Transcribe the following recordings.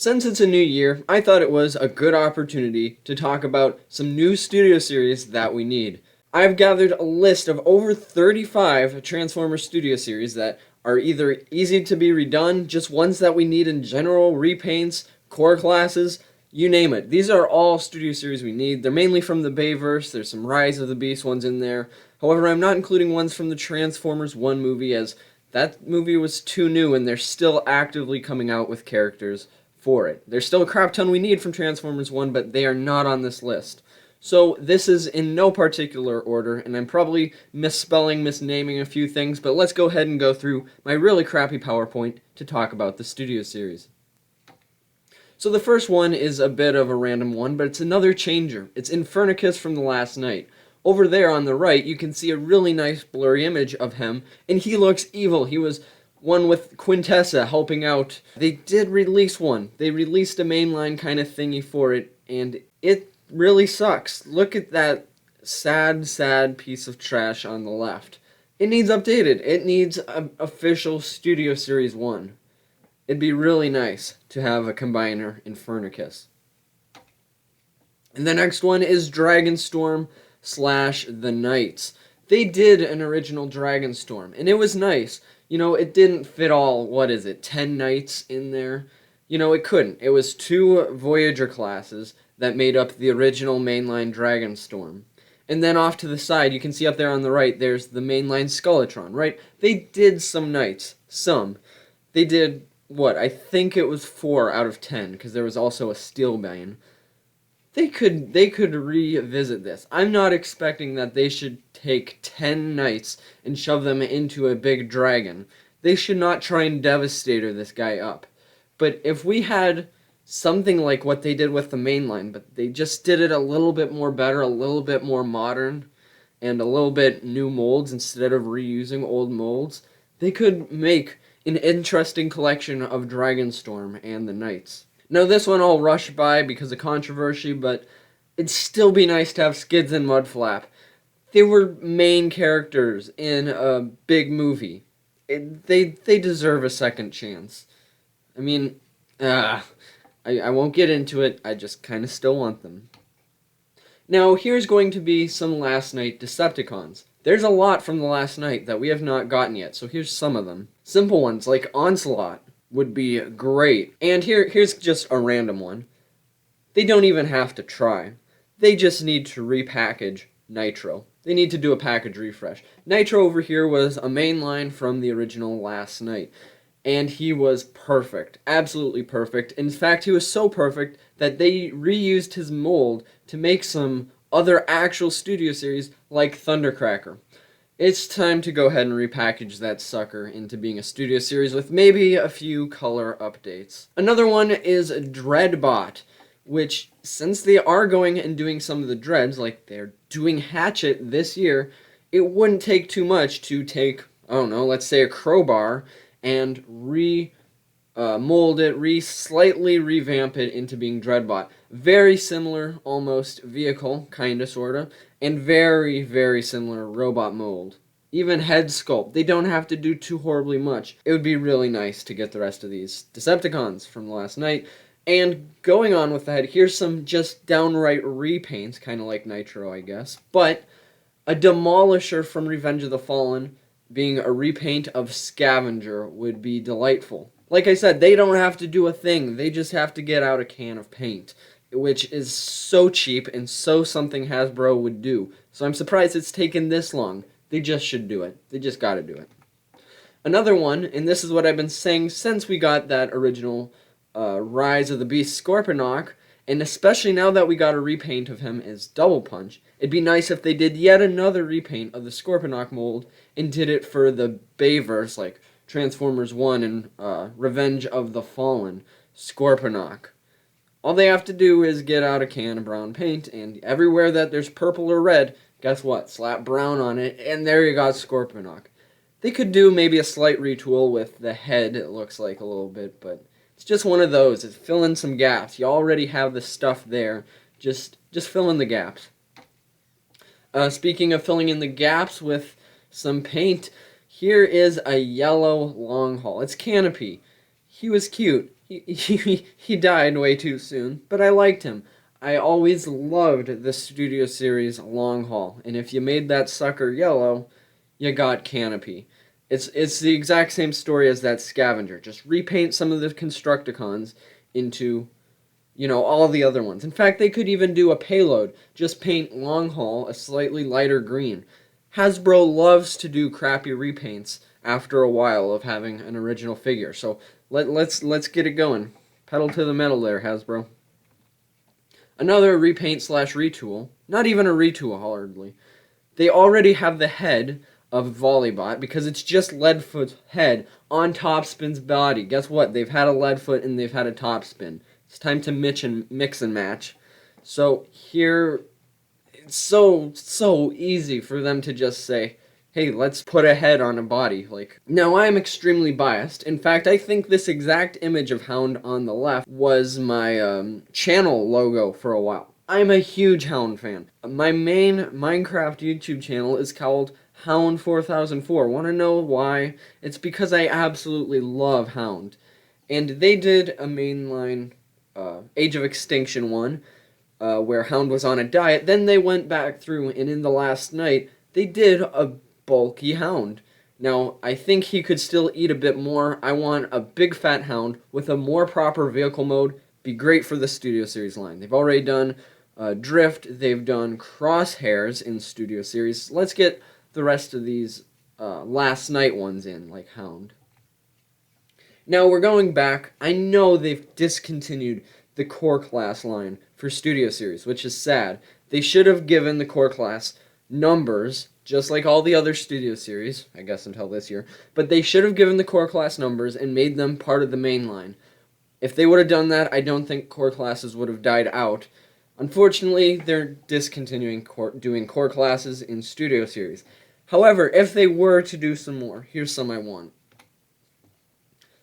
Since it's a new year, I thought it was a good opportunity to talk about some new studio series that we need. I've gathered a list of over 35 Transformers studio series that are either easy to be redone, just ones that we need in general, repaints, core classes, you name it. These are all studio series we need. They're mainly from the Bayverse. There's some Rise of the Beast ones in there. However, I'm not including ones from the Transformers 1 movie, as that movie was too new and they're still actively coming out with characters for it. There's still a crap ton we need from Transformers 1, but they are not on this list. So this is in no particular order, and I'm probably misspelling, misnaming a few things, but let's go ahead and go through my really crappy PowerPoint to talk about the studio series. So the first one is a bit of a random one, but it's another changer. It's Infernicus from the Last Night. Over there on the right, you can see a really nice blurry image of him, and he looks evil. He was one with Quintessa helping out. They did release one. They released a mainline kind of thingy for it, and it really sucks. Look at that sad, sad piece of trash on the left. It needs updated. It needs an official Studio Series 1. It'd be really nice to have a combiner Infernicus. And the next one is Dragonstorm / The Knights. They did an original Dragonstorm, and it was nice. You know, it didn't fit all, 10 knights in there? You know, it couldn't. It was 2 Voyager classes that made up the original mainline Dragonstorm. And then off to the side, you can see up there on the right, there's the mainline Skeletron, right? They did some knights. Some. They did, I think it was 4 out of 10, because there was also a Steelbane. They could revisit this. I'm not expecting that they should take 10 knights and shove them into a big dragon. They should not try and Devastator this guy up. But if we had something like what they did with the mainline, but they just did it a little bit more better, a little bit more modern, and a little bit new molds instead of reusing old molds, they could make an interesting collection of Dragonstorm and the Knights. Now this one I'll rush by because of controversy, but it'd still be nice to have Skids and Mudflap. They were main characters in a big movie. They deserve a second chance. I mean, I won't get into it, I just kind of still want them. Now here's going to be some Last Night Decepticons. There's a lot from the Last Night that we have not gotten yet, so here's some of them. Simple ones like Onslaught would be great. And here's just a random one. They don't even have to try. They just need to repackage Nitro. They need to do a package refresh. Nitro over here was a mainline from the original Last Night, and he was perfect. Absolutely perfect. In fact, he was so perfect that they reused his mold to make some other actual studio series like Thundercracker. It's time to go ahead and repackage that sucker into being a studio series with maybe a few color updates. Another one is Dreadbot, which, since they are going and doing some of the Dreads, like they're doing Hatchet this year, it wouldn't take too much to take, I don't know, let's say a crowbar and mold it, slightly revamp it into being Dreadbot. Very similar, almost, vehicle, kinda, sorta, and very, very similar robot mold. Even head sculpt. They don't have to do too horribly much. It would be really nice to get the rest of these Decepticons from Last Night. And going on with that, here's some just downright repaints, kinda like Nitro, I guess. But a Demolisher from Revenge of the Fallen being a repaint of Scavenger would be delightful. Like I said, they don't have to do a thing. They just have to get out a can of paint, which is so cheap and so something Hasbro would do. So I'm surprised it's taken this long. They just should do it. They just gotta do it. Another one, and this is what I've been saying since we got that original Rise of the Beast Scorponok, and especially now that we got a repaint of him as Double Punch, it'd be nice if they did yet another repaint of the Scorponok mold and did it for the Bayverse, like Transformers 1 and Revenge of the Fallen Scorponok. All they have to do is get out a can of brown paint, and everywhere that there's purple or red, guess what? Slap brown on it, and there you got Scorponok. They could do maybe a slight retool with the head, it looks like a little bit, but it's just one of those. It's fill in some gaps. You already have the stuff there. Just fill in the gaps. Speaking of filling in the gaps with some paint, here is a yellow long haul. It's Canopy. He was cute. He died way too soon, but I liked him. I always loved the Studio Series Long Haul, and if you made that sucker yellow, you got Canopy. It's the exact same story as that Scavenger. Just repaint some of the Constructicons into, all the other ones. In fact, they could even do a payload. Just paint Long Haul a slightly lighter green. Hasbro loves to do crappy repaints after a while of having an original figure. So let's get it going. Pedal to the metal there, Hasbro. Another repaint slash retool. Not even a retool, hardly. They already have the head of Volleybot because it's just Leadfoot's head on Topspin's body. Guess what? They've had a Leadfoot and they've had a Topspin. It's time to mix and match. So here, it's so easy for them to just say, hey, let's put a head on a body. Now, I'm extremely biased. In fact, I think this exact image of Hound on the left was my channel logo for a while. I'm a huge Hound fan. My main Minecraft YouTube channel is called Hound 4004. Want to know why? It's because I absolutely love Hound. And they did a mainline Age of Extinction one, where Hound was on a diet. Then they went back through, and in the last night, they did a bulky Hound. Now, I think he could still eat a bit more. I want a big fat Hound with a more proper vehicle mode. Be great for the Studio Series line. They've already done Drift. They've done Crosshairs in Studio Series. Let's get the rest of these last night ones in, like Hound. Now, we're going back. I know they've discontinued the Core Class line for Studio Series, which is sad. They should have given the Core Class numbers, just like all the other Studio Series, I guess until this year, but they should have given the Core Class numbers and made them part of the main line. If they would have done that, I don't think Core Classes would have died out. Unfortunately, they're discontinuing doing Core Classes in Studio Series. However, if they were to do some more, here's some I want.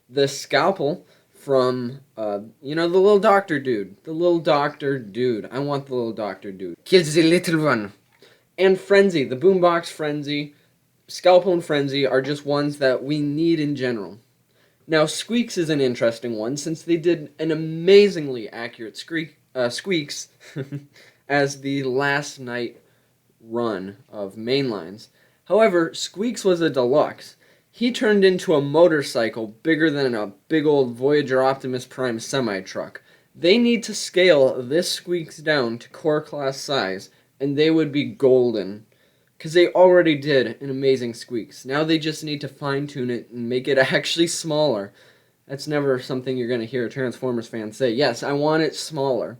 The Scalpel from, the little doctor dude. The little doctor dude. I want the little doctor dude. Kills the little one. And Frenzy, the Boombox Frenzy, Scalpel and Frenzy are just ones that we need in general. Now, Squeaks is an interesting one, since they did an amazingly accurate Squeaks as the last night run of mainlines. However, Squeaks was a deluxe. He turned into a motorcycle bigger than a big old Voyager Optimus Prime semi-truck. They need to scale this Squeaks down to Core Class size, and they would be golden. Because they already did an amazing Squeaks. Now they just need to fine-tune it and make it actually smaller. That's never something you're going to hear a Transformers fan say. Yes, I want it smaller.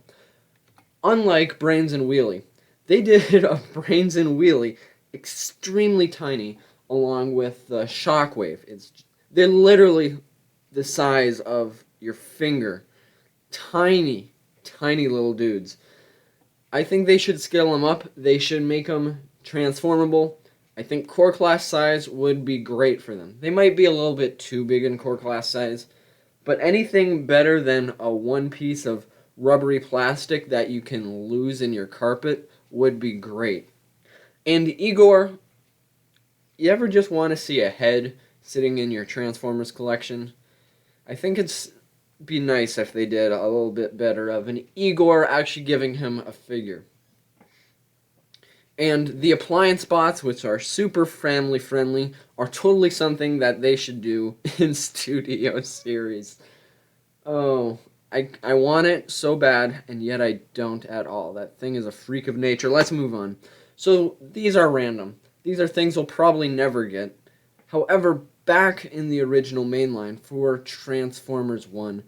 Unlike Brains and Wheelie. They did a Brains and Wheelie extremely tiny, along with the Shockwave. They're literally the size of your finger. Tiny, tiny little dudes. I think they should scale them up. They should make them transformable. I think Core Class size would be great for them. They might be a little bit too big in Core Class size, but anything better than a one piece of rubbery plastic that you can lose in your carpet would be great. And Igor, you ever just want to see a head sitting in your Transformers collection? I think it'd be nice if they did a little bit better of an Igor actually giving him a figure. And the appliance bots, which are super family friendly, are totally something that they should do in Studio Series. Oh, I want it so bad, and yet I don't at all. That thing is a freak of nature. Let's move on. So these are random. These are things we'll probably never get. However, back in the original mainline for Transformers 1,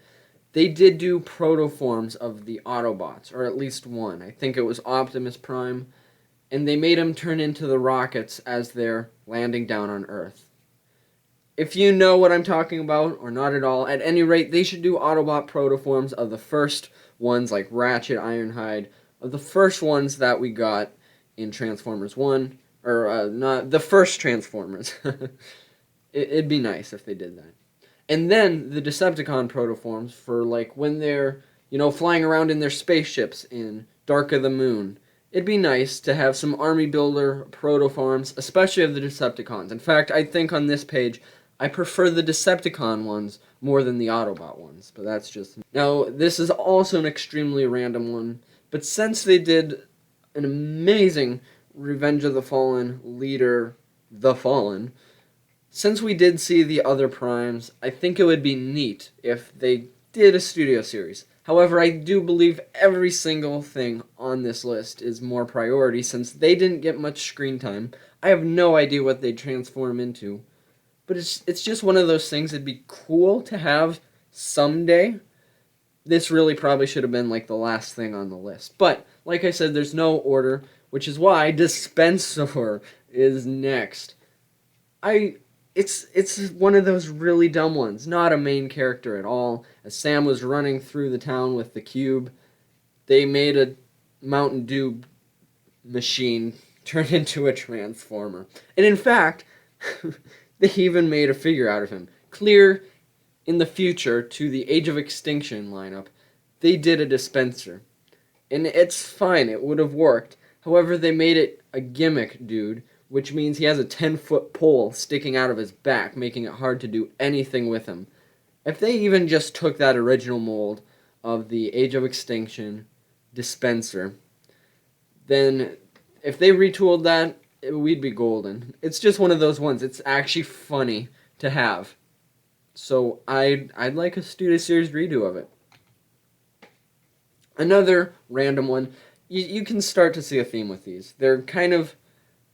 they did do protoforms of the Autobots, or at least one. I think it was Optimus Prime, and they made him turn into the rockets as they're landing down on Earth. If you know what I'm talking about, or not at all, at any rate, they should do Autobot protoforms of the first ones, like Ratchet, Ironhide, of the first ones that we got in Transformers 1, or not the first Transformers. It'd be nice if they did that. And then the Decepticon protoforms for like when they're, flying around in their spaceships in Dark of the Moon. It'd be nice to have some army builder protoforms, especially of the Decepticons. In fact, I think on this page I prefer the Decepticon ones more than the Autobot ones, but that's just... Now, this is also an extremely random one, but since they did an amazing Revenge of the Fallen leader, The Fallen, since we did see the other primes, I think it would be neat if they did a studio series. However, I do believe every single thing on this list is more priority since they didn't get much screen time. I have no idea what they transform into. But it's just one of those things that'd be cool to have someday. This really probably should have been like the last thing on the list. But, like I said, there's no order, which is why Dispenser is next. It's one of those really dumb ones. Not a main character at all. As Sam was running through the town with the cube, they made a Mountain Dew machine turn into a transformer. And in fact, they even made a figure out of him. Clear in the future to the Age of Extinction lineup, they did a dispenser. And it's fine, it would have worked. However, they made it a gimmick dude, which means he has a 10-foot pole sticking out of his back, making it hard to do anything with him. If they even just took that original mold of the Age of Extinction dispenser, then if they retooled that, we'd be golden. It's just one of those ones. It's actually funny to have. So I'd like a Studio Series redo of it. Another random one. You can start to see a theme with these. They're kind of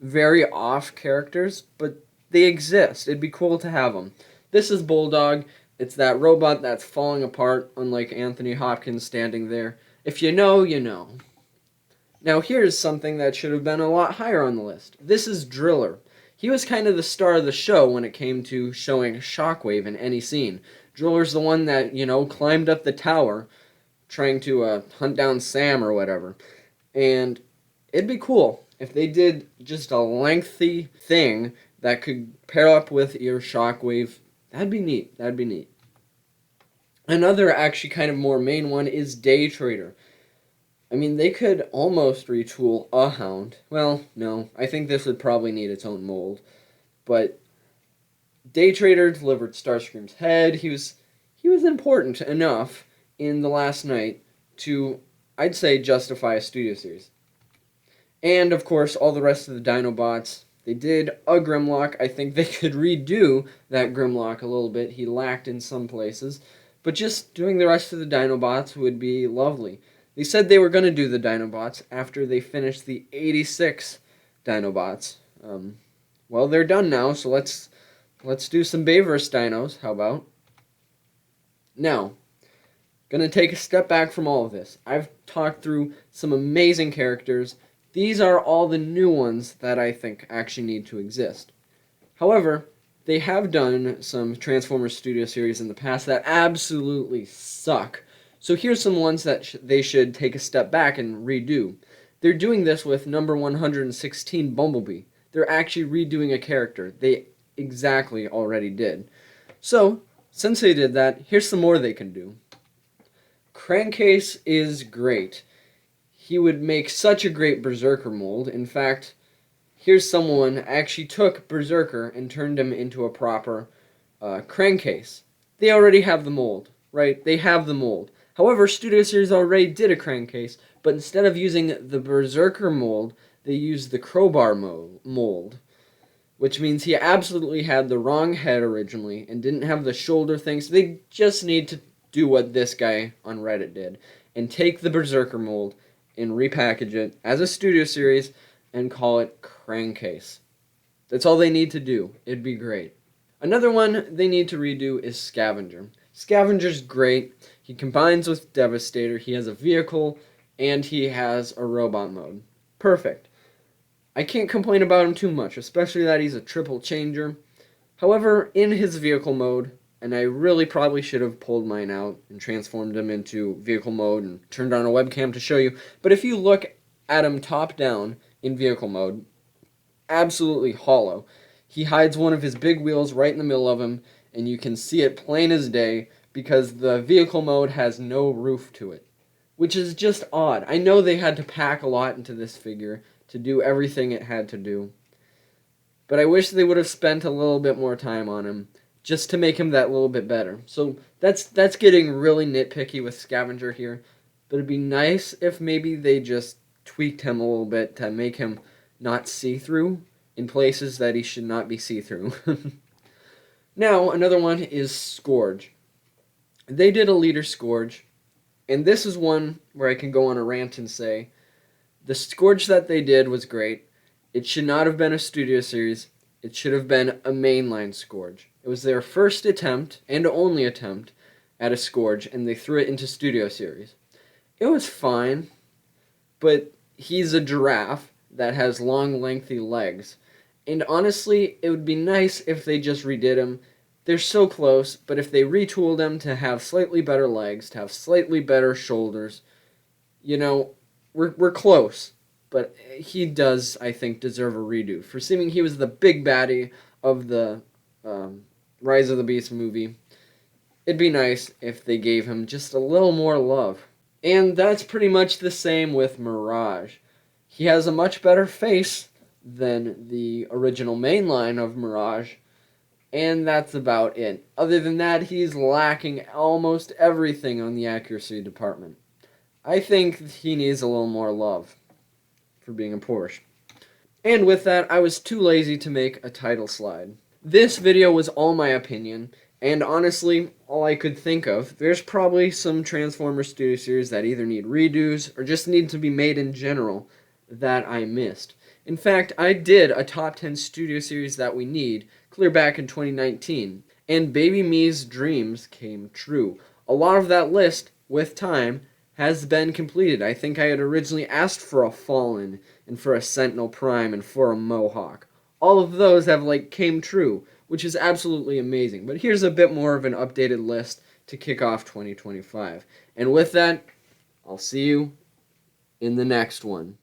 very off characters, but they exist. It'd be cool to have them. This is Bulldog. It's that robot that's falling apart, unlike Anthony Hopkins standing there. If you know, you know. Now here's something that should have been a lot higher on the list. This is Driller. He was kind of the star of the show when it came to showing Shockwave in any scene. Driller's the one that, climbed up the tower trying to hunt down Sam or whatever. And it'd be cool if they did just a lengthy thing that could pair up with your Shockwave. That'd be neat. That'd be neat. Another actually kind of more main one is Day Trader. I mean, they could almost retool a Hound. Well, no, I think this would probably need its own mold. But Day Trader delivered Starscream's head. He was important enough in The Last Night to, I'd say, justify a studio series. And, of course, all the rest of the Dinobots. They did a Grimlock. I think they could redo that Grimlock a little bit. He lacked in some places. But just doing the rest of the Dinobots would be lovely. They said they were going to do the Dinobots after they finished the 86 Dinobots. Well, they're done now, so let's do some Bayverse Dinos. How about? Now, going to take a step back from all of this. I've talked through some amazing characters. These are all the new ones that I think actually need to exist. However, they have done some Transformers Studio Series in the past that absolutely suck. So here's some ones that they should take a step back and redo. They're doing this with number 116 Bumblebee. They're actually redoing a character they exactly already did. So, since they did that, here's some more they can do. Crankcase is great. He would make such a great Berserker mold. In fact, here's someone actually took Berserker and turned him into a proper Crankcase. They already have the mold, right? They have the mold. However, Studio Series already did a Crankcase, but instead of using the Berserker mold, they used the Crowbar mold, which means he absolutely had the wrong head originally and didn't have the shoulder thing, so they just need to do what this guy on Reddit did and take the Berserker mold and repackage it as a Studio Series and call it Crankcase. That's all they need to do. It'd be great. Another one they need to redo is Scavenger. Scavenger's great. He combines with Devastator. He has a vehicle, and he has a robot mode. Perfect. I can't complain about him too much, especially that he's a triple changer. However, in his vehicle mode, and I really probably should have pulled mine out and transformed him into vehicle mode and turned on a webcam to show you, but if you look at him top down in vehicle mode, absolutely hollow. He hides one of his big wheels right in the middle of him, and you can see it plain as day because the vehicle mode has no roof to it, which is just odd. I know they had to pack a lot into this figure to do everything it had to do, but I wish they would have spent a little bit more time on him. just to make him that little bit better. So that's getting really nitpicky with Scavenger here. But it'd be nice if maybe they just tweaked him a little bit to make him not see-through in places that he should not be see-through. Now, another one is Scourge. They did a leader Scourge, and this is one where I can go on a rant and say, the Scourge that they did was great. It should not have been a studio series. It should have been a mainline Scourge. It was their first attempt, and only attempt, at a Scourge, and they threw it into studio series. It was fine, but he's a giraffe that has long, lengthy legs. And honestly, it would be nice if they just redid him. They're so close, but if they retooled him to have slightly better legs, to have slightly better shoulders, you know, we're close. But he does, I think, deserve a redo. For seeming he was the big baddie of the Rise of the Beast movie, it'd be nice if they gave him just a little more love. And that's pretty much the same with Mirage. He has a much better face than the original mainline of Mirage, and that's about it. Other than that, he's lacking almost everything on the accuracy department. I think he needs a little more love for being a Porsche. And with that, I was too lazy to make a title slide. This video was all my opinion, and honestly, all I could think of. There's probably some Transformers Studio Series that either need redos or just need to be made in general that I missed. In fact, I did a top 10 Studio Series that we need clear back in 2019, and Baby Me's dreams came true. A lot of that list, with time, has been completed. I think I had originally asked for a Fallen, and for a Sentinel Prime, and for a Mohawk. All of those have, came true, which is absolutely amazing. But here's a bit more of an updated list to kick off 2025. And with that, I'll see you in the next one.